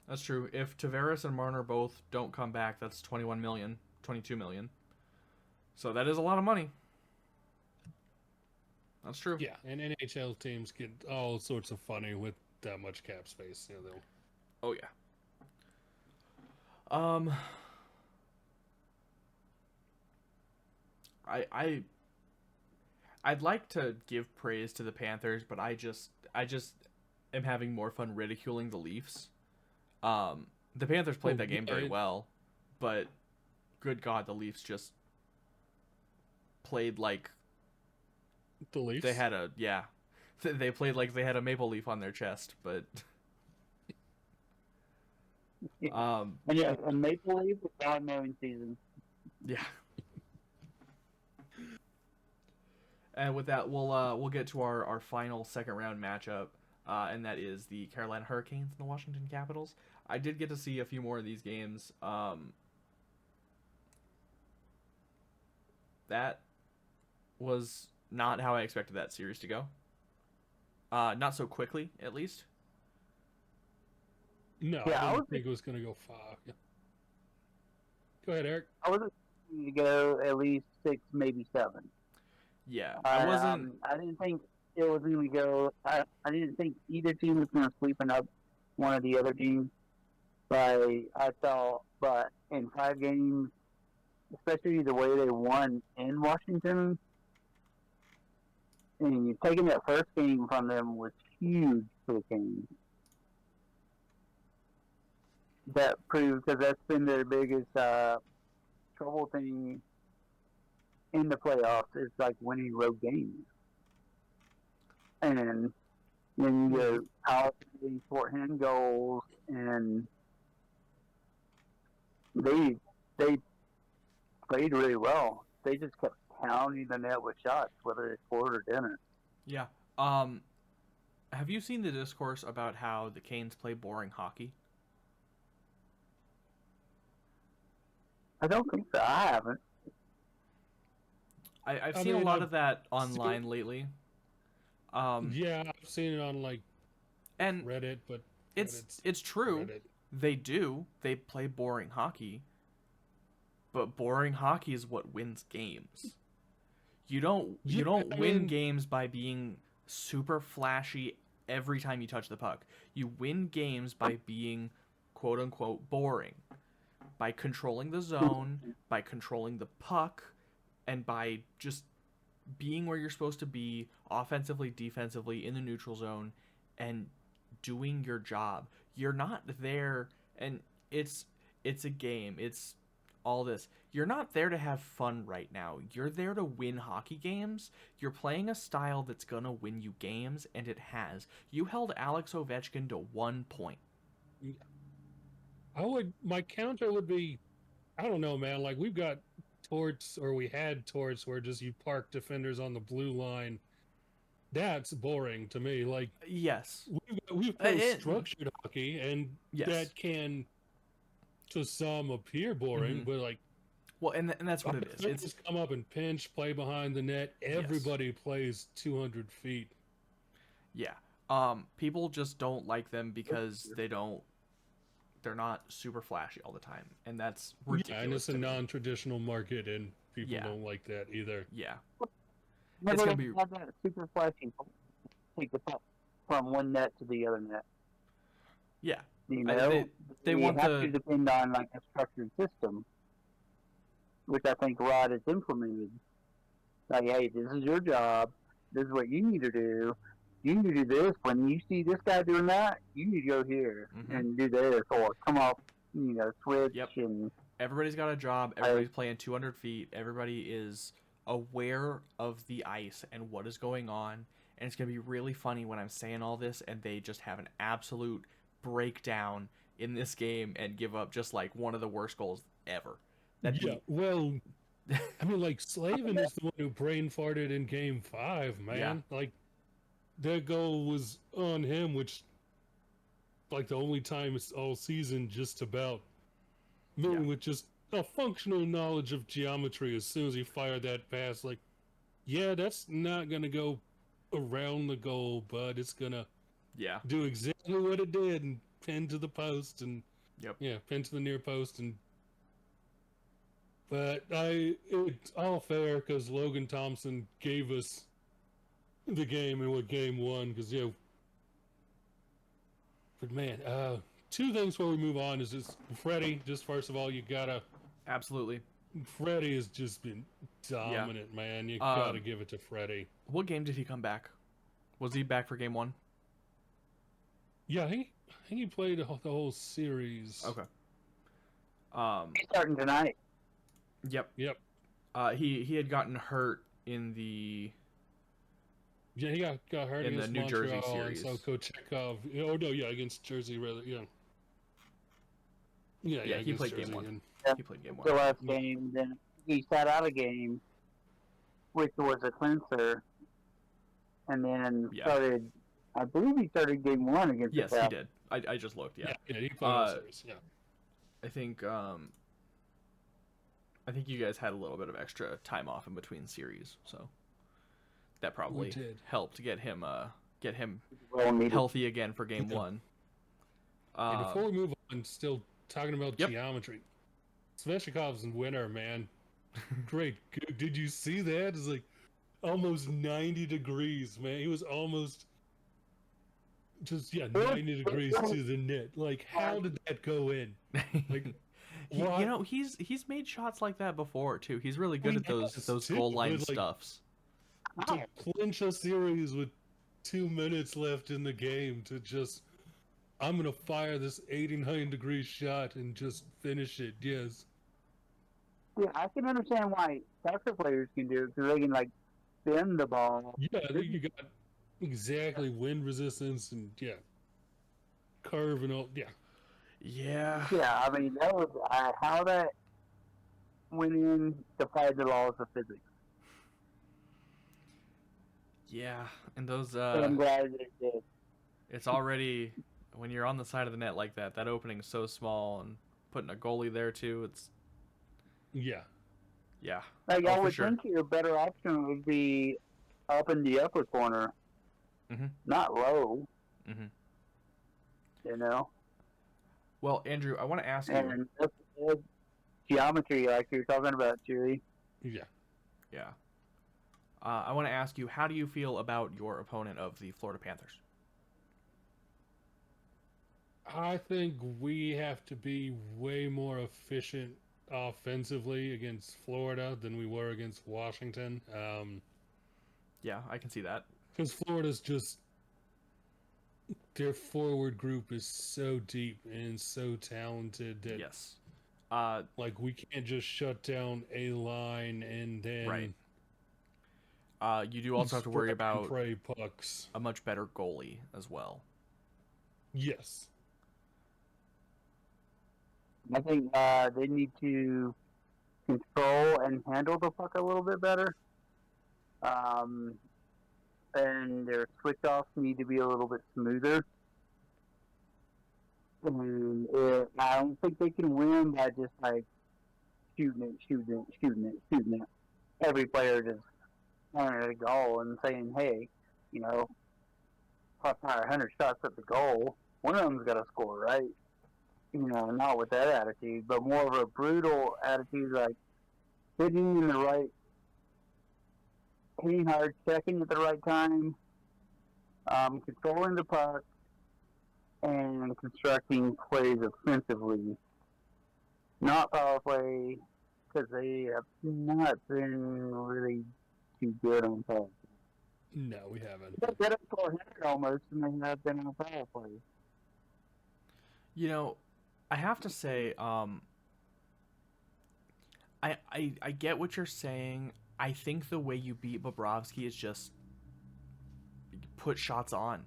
that's true. If Tavares and Marner both don't come back, that's 21 million, 22 million. So that is a lot of money. That's true. Yeah, and NHL teams get all sorts of funny with that much cap space. You know, they'll. Oh yeah. I'd like to give praise to the Panthers, but I just am having more fun ridiculing the Leafs. The Panthers played that game very well, but good God, the Leafs just played like the Leafs. They had they played like they had a maple leaf on their chest, but. And a maple leaf without mowing season. Yeah. And with that, we'll get to our final second round matchup, and that is the Carolina Hurricanes and the Washington Capitals. I did get to see a few more of these games. That was not how I expected that series to go. Not so quickly, at least. No, I didn't think it was going to go far. Yeah. Go ahead, Eric. I was expecting to go at least 6, maybe 7. Yeah, I wasn't. I didn't think it was going to go. I didn't think either team was going to sweep up one of the other teams. But I thought, in 5 games, especially the way they won in Washington, and taking that first game from them was huge for the Canes. That proves, because that's been their biggest trouble thing in the playoffs, is like winning road games. And when you go out these shorthand goals, and they played really well. They just kept pounding the net with shots, whether they scored or didn't. Yeah. Have you seen the discourse about how the Canes play boring hockey? I don't think so. I haven't. I've seen a lot of that online lately. Yeah, I've seen it on and Reddit, but it's true. Reddit. They do. They play boring hockey. But boring hockey is what wins games. You don't win games by being super flashy every time you touch the puck. You win games by being quote unquote boring. By controlling the zone, by controlling the puck, and by just being where you're supposed to be, offensively, defensively, in the neutral zone, and doing your job. You're not there, and it's a game. It's all this. You're not there to have fun right now. You're there to win hockey games. You're playing a style that's going to win you games, and it has. You held Alex Ovechkin to 1 point. My counter would be, I don't know, man. Like we had torts where just you park defenders on the blue line. That's boring to me. Like yes, we've played structured hockey, and yes. That can, to some, appear boring. Mm-hmm. But like, Well, and that's what it is. It's come up and pinch, play behind the net. Everybody plays 200 feet. Yeah. People just don't like them because they're not super flashy all the time, and that's ridiculous. Yeah, and it's a non-traditional market, and people don't like that either. Yeah. It's gonna be that super flashy. Take the puck from one net to the other net. Yeah. You know, they want to depend on like a structured system, which I think Rod has implemented. Like, hey, this is your job. This is what you need to do. You need to do this. When you see this guy doing that, you need to go here and do this, or come off, switch. Yep. And everybody's got a job. Everybody's playing 200 feet. Everybody is aware of the ice and what is going on. And it's going to be really funny when I'm saying all this and they just have an absolute breakdown in this game and give up just like one of the worst goals ever. Well, I mean, like, Slavin is the one who brain farted in Game 5, man. Yeah. Like, that goal was on him, which, like, the only time it's all season just about. With just a functional knowledge of geometry as soon as he fired that pass, like, that's not going to go around the goal, but it's going to do exactly what it did and pin to the post and, pin to the near post. But it's all fair because Logan Thompson gave us the game in Game 1, because, but man, two things before we move on is just Freddie. Just first of all, you gotta absolutely. Freddie has just been dominant, man. You gotta give it to Freddie. What game did he come back? Was he back for Game 1? Yeah, I think he played the whole series. Okay. He's starting tonight. Yep. He had gotten hurt in the. Yeah, he got hurt in against the New Montreal, Jersey series. So Kochetkov. Oh no, against Jersey rather. Yeah, he played Jersey Game 1. He played Game 1. The last game, then he sat out a game, which was a cleanser, and then started. I believe he started Game 1 against. Yes, he did. I just looked. Yeah, he played the series. Yeah. I think you guys had a little bit of extra time off in between series, so that probably helped get him healthy again for Game 1. Before we move on, still talking about geometry. Sveshikov's winner, man. Great. Did you see that? It's like almost 90 degrees, man. He was almost just 90 degrees to the net. Like, how did that go in? Like, he's made shots like that before too. He's really good at those goal line stuffs. To clinch a series with 2 minutes left in the game, to just, I'm gonna fire this 89-degree shot and just finish it. Yes. Yeah, I can understand why soccer players can do it, because they can bend the ball. Yeah, you got exactly wind resistance and curve and all. Yeah. Yeah, I mean, that was how that went in defied the laws of physics. Yeah, and those. I'm glad that it did. It's already, when you're on the side of the net like that, that opening is so small, and putting a goalie there too. It's. Yeah. Yeah. Like, I would think your better option would be up in the upper corner, not low. You know. Well, Andrew, I want to ask you. And that's geometry, like you're talking about, Chewy. Yeah. Yeah. I want to ask you, how do you feel about your opponent of the Florida Panthers? I think we have to be way more efficient offensively against Florida than we were against Washington. Yeah, I can see that. Because Florida's just, their forward group is so deep and so talented that we can't just shut down a line and then you do also have to worry about prey pucks. A much better goalie as well. Yes. I think they need to control and handle the puck a little bit better. And their switch-offs need to be a little bit smoother. And I don't think they can win by just shooting it. Every player just running at a goal and saying, hey, plus 100 shots at the goal, one of them's got to score, right? Not with that attitude, but more of a brutal attitude, like hitting in the right, hitting hard, checking at the right time, controlling the puck, and constructing plays offensively. Not power play, because they have not been really too good on power play. No, we haven't. They're better for 100 almost than they have been on power play. I have to say, I get what you're saying. I think the way you beat Bobrovsky is just put shots on.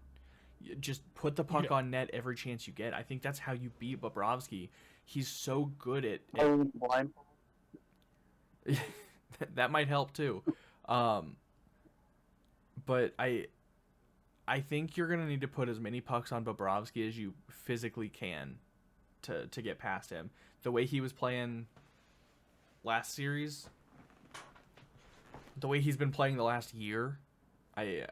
Just put the puck on net every chance you get. I think that's how you beat Bobrovsky. He's so good at that might help too. But I think you're gonna need to put as many pucks on Bobrovsky as you physically can to get past him. The way he was playing last series, the way he's been playing the last year, and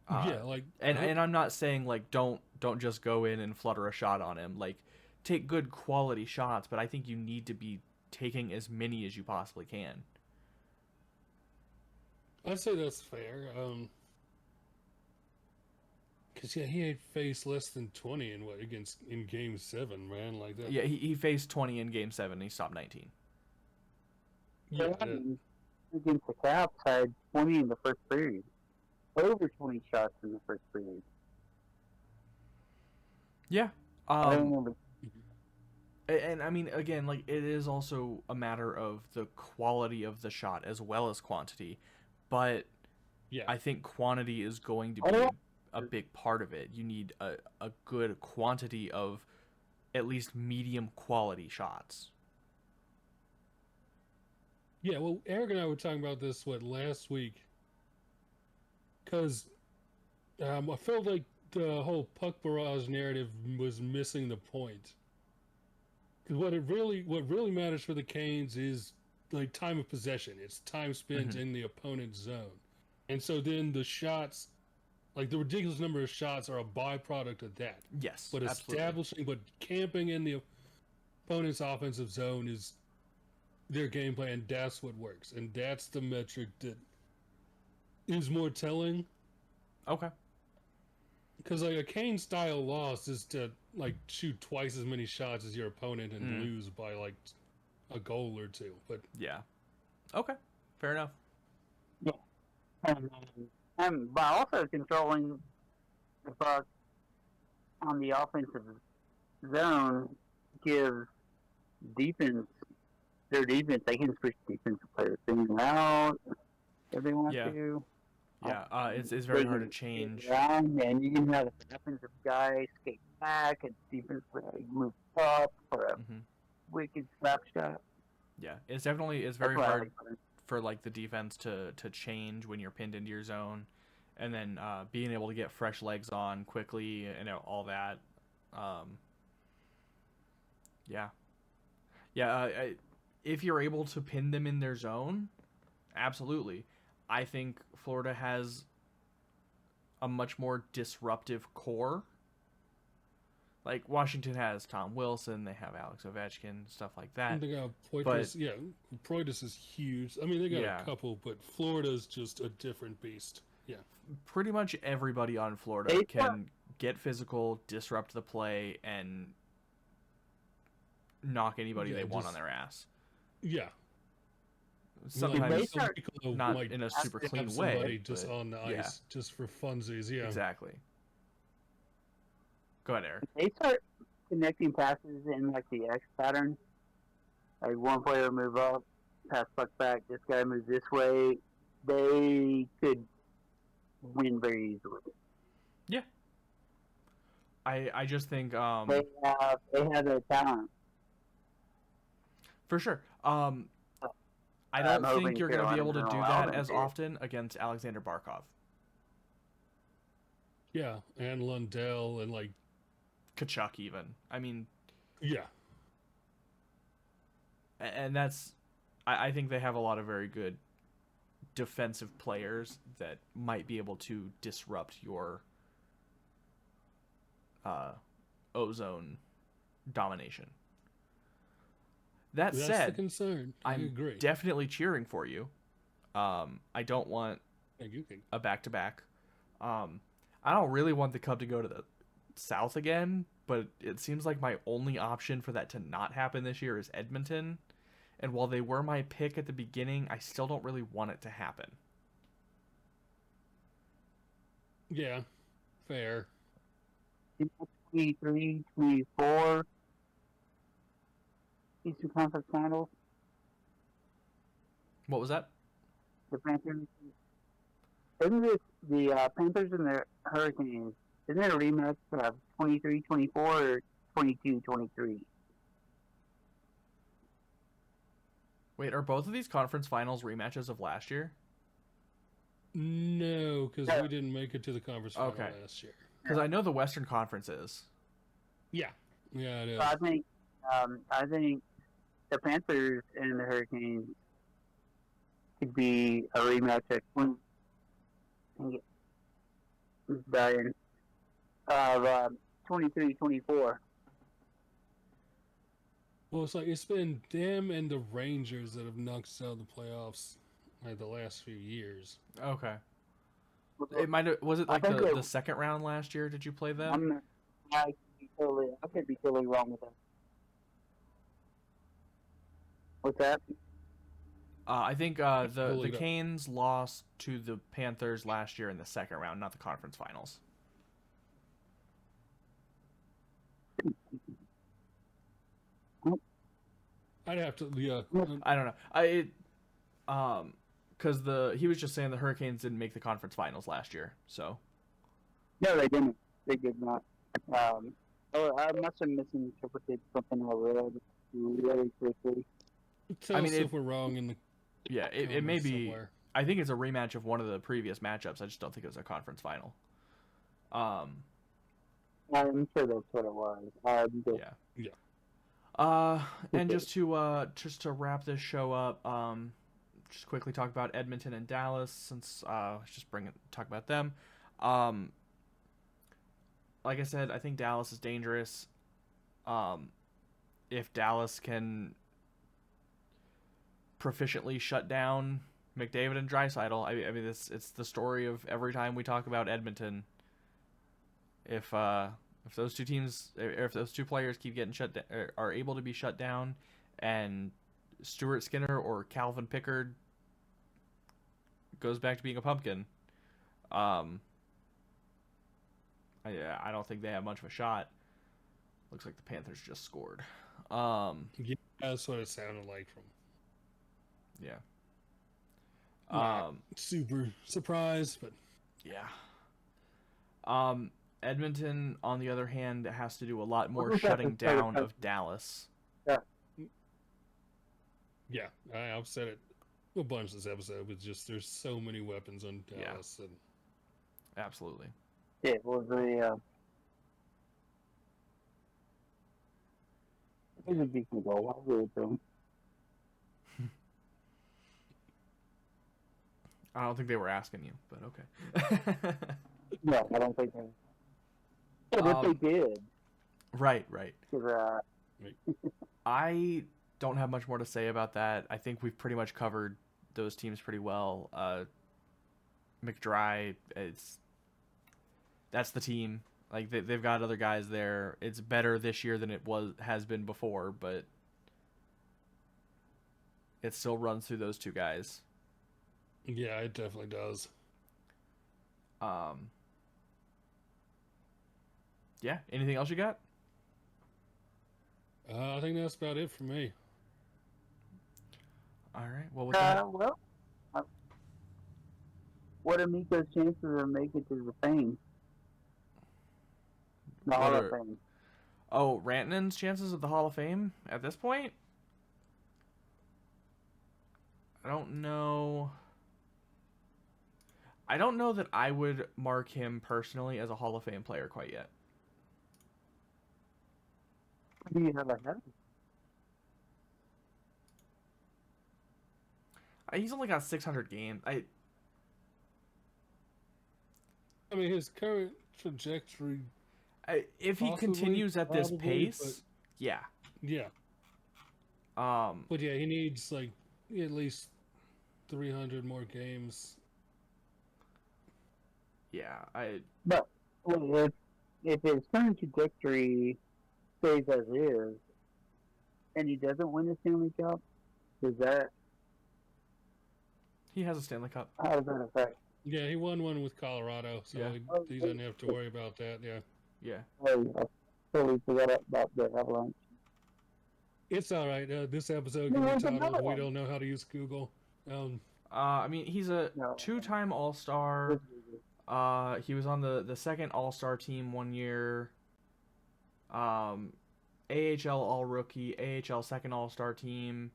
I'm not saying like don't just go in and flutter a shot on him. Like, take good quality shots, but I think you need to be taking as many as you possibly can. I'd say that's fair. Because he had faced less than 20 in Game 7, man, like that. Yeah, he faced 20 in Game 7. And he stopped 19. Yeah, against the Caps, had 20 in the first period. Over 20 shots in the first period. Yeah. I remember. And I mean, again, like, it is also a matter of the quality of the shot as well as quantity. But I think quantity is going to be a big part of it. You need a good quantity of at least medium quality shots. Yeah, well, Eric and I were talking about this, last week? Because I felt like the whole puck barrage narrative was missing the point. Because what really matters for the Canes is like time of possession. It's time spent in the opponent's zone. And so then the shots, like the ridiculous number of shots, are a byproduct of that. Yes, but camping in the opponent's offensive zone is their game plan, and that's what works. And that's the metric that is more telling. Okay. Because like a Kane style loss is to like shoot twice as many shots as your opponent and lose by like a goal or two. But yeah. Okay. Fair enough. Yeah. And by also controlling the puck on the offensive zone gives their defense, they can switch defensive players in and out if they want to. Yeah, it's very hard to change. And you can have the offensive guy skate back and defense move up for a wicked slap shot. Yeah, it's very hard for like the defense to change when you're pinned into your zone, and then being able to get fresh legs on quickly and all that. If you're able to pin them in their zone, absolutely. I think Florida has a much more disruptive core. Like Washington has Tom Wilson, they have Alex Ovechkin, stuff like that. And they got Poitras. Poitras is huge. I mean, they got a couple, but Florida's just a different beast. Yeah. Pretty much everybody on Florida can get physical, disrupt the play, and knock anybody they want on their ass. Yeah. Sometimes not like, in a super clean way. Just on the ice, just for funsies, Exactly. Go ahead, Eric. They start connecting passes in like the X pattern. Like one player move up, pass puck back, this guy moves this way. They could win very easily. Yeah. I just think they have the talent. For sure. I don't think you're going to be able to do that as often against Alexander Barkov. Yeah, and Lundell and like Kachuk even. I mean, yeah. And that's, I think they have a lot of very good defensive players that might be able to disrupt your ozone domination. That's said, the concern. I'm agree. definitely cheering for you. I don't want a back-to-back. I don't really want the Cub to go to the South again, but it seems like my only option for that to not happen this year is Edmonton. And while they were my pick at the beginning, I still don't really want it to happen. Yeah, fair. 23, 24 Eastern Conference Finals. What was that? The Panthers. Isn't it the Panthers and the Hurricanes? Isn't it a rematch of 23-24 or 22-23? Wait, are both of these conference finals rematches of last year? No, because we didn't make it to the conference final last year. Because I know the Western Conference is. Yeah, it is. So I think the Panthers and the Hurricanes could be a rematch at 23-24. Well, it's been them and the Rangers that have knocked us out of the playoffs like the last few years. Okay. It might have, was it like the second round last year? Did you play them? I could be totally wrong with that. What's that? I think the Canes lost to the Panthers last year in the second round, not the conference finals. I'd have to, yeah. I don't know. Because he was just saying the Hurricanes didn't make the conference finals last year, so. No, they didn't. They did not. I must have misinterpreted something I read really quickly. Tell us if we're wrong in the. Yeah, it may be. Somewhere. I think it's a rematch of one of the previous matchups. I just don't think it was a conference final. I'm sure that's what it was. Yeah. And just to wrap this show up, just quickly talk about Edmonton and Dallas, since let's just talk about them. Like I said, I think Dallas is dangerous. If Dallas can proficiently shut down McDavid and Draisaitl, I mean, it's the story of every time we talk about Edmonton. If those two teams, if those two players keep getting are able to be shut down, and Stuart Skinner or Calvin Pickard goes back to being a pumpkin, I don't think they have much of a shot. Looks like the Panthers just scored. Yeah, that's what it sounded like from. Yeah. Super surprised, but yeah. Edmonton, on the other hand, has to do a lot more shutting down of Dallas. Yeah, I've said it a bunch this episode. It's just there's so many weapons on Dallas. Yeah. Absolutely. It was a decent goal. I really do. I don't think they were asking you, but okay. No, I don't think they. But if they did. Right. I don't have much more to say about that. I think we've pretty much covered those teams pretty well. McDry, that's the team. Like they've got other guys there. It's better this year than it has been before, but it still runs through those two guys. Yeah, it definitely does. Yeah. Anything else you got? I think that's about it for me. All right. Well, with that. What are Miko's chances of making it to the Fame? The Hall of Fame. Oh, Rantanen's chances of the Hall of Fame at this point? I don't know. I don't know that I would mark him personally as a Hall of Fame player quite yet. Do you have a head? He's only got 600 games. I mean, his current trajectory. If he continues at this pace, yeah. Yeah. But yeah, he needs like at least 300 more games. Yeah, But if his current trajectory stays as is, and he doesn't win the Stanley Cup, does that? He has a Stanley Cup. How does that affect? Yeah, he won one with Colorado, so he doesn't have to worry about that. Yeah. Yeah. Oh, I totally forgot about the Avalanche. It's all right. This episode can be titled "We Don't Know How to Use Google." I mean, he's a two-time All-Star. He was on the second All-Star team one year. AHL All-Rookie, AHL second All-Star team,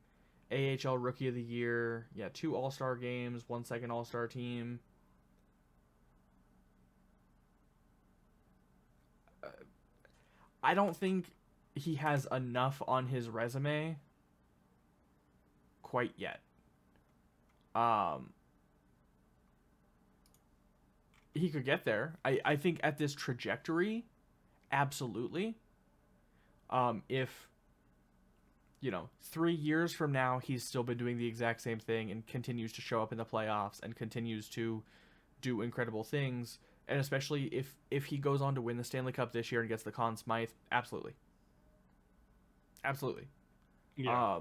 AHL Rookie of the Year. Yeah, 2 All-Star games, 1 second All-Star team. I don't think he has enough on his resume quite yet. He could get there. I think at this trajectory, absolutely. If 3 years from now he's still been doing the exact same thing and continues to show up in the playoffs and continues to do incredible things, and especially if he goes on to win the Stanley Cup this year and gets the Conn Smythe, absolutely. Yeah.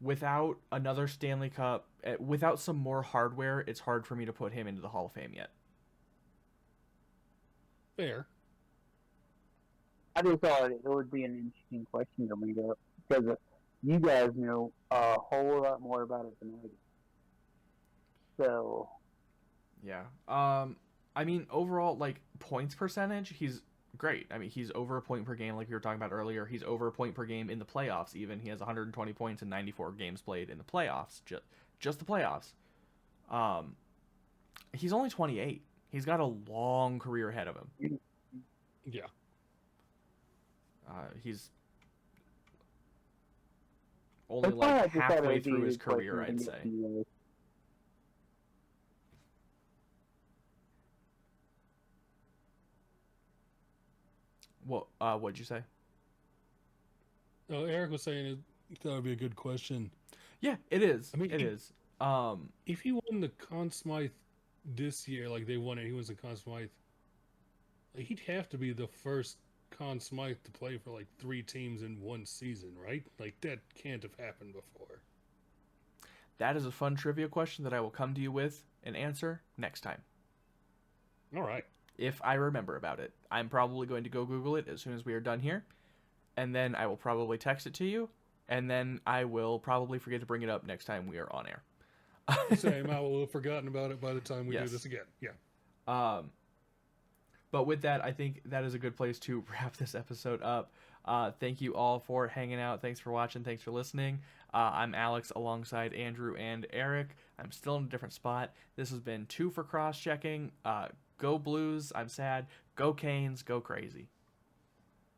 Without another Stanley Cup, without some more hardware, it's hard for me to put him into the Hall of Fame yet. Fair. I just thought it would be an interesting question to bring up because you guys know a whole lot more about it than I do. So. Yeah. I mean, overall, like, points percentage, he's great. I mean, he's over a point per game, like we were talking about earlier. He's over a point per game in the playoffs, even. He has 120 points in 94 games played in the playoffs. Just the playoffs. He's only 28. He's got a long career ahead of him. Yeah. He's only like halfway through his career, I'd say. What'd you say? Oh, Eric was saying that would be a good question. Yeah, it is. I mean, it is. If he won the Conn Smythe this year, like they won it, he was the Conn Smythe. Like, he'd have to be the first Conn Smythe to play for like 3 teams in one season, right? Like, that can't have happened before. That is a fun trivia question that I will come to you with an answer next time. All right. If I remember about it. I'm probably going to go Google it as soon as we are done here. And then I will probably text it to you. And then I will probably forget to bring it up next time we are on air. Same. I will have forgotten about it by the time we do this again. Yeah. But with that, I think that is a good place to wrap this episode up. Thank you all for hanging out. Thanks for watching. Thanks for listening. I'm Alex alongside Andrew and Eric. I'm still in a different spot. This has been 2 for cross-checking. Go Blues. I'm sad. Go Canes. Go crazy.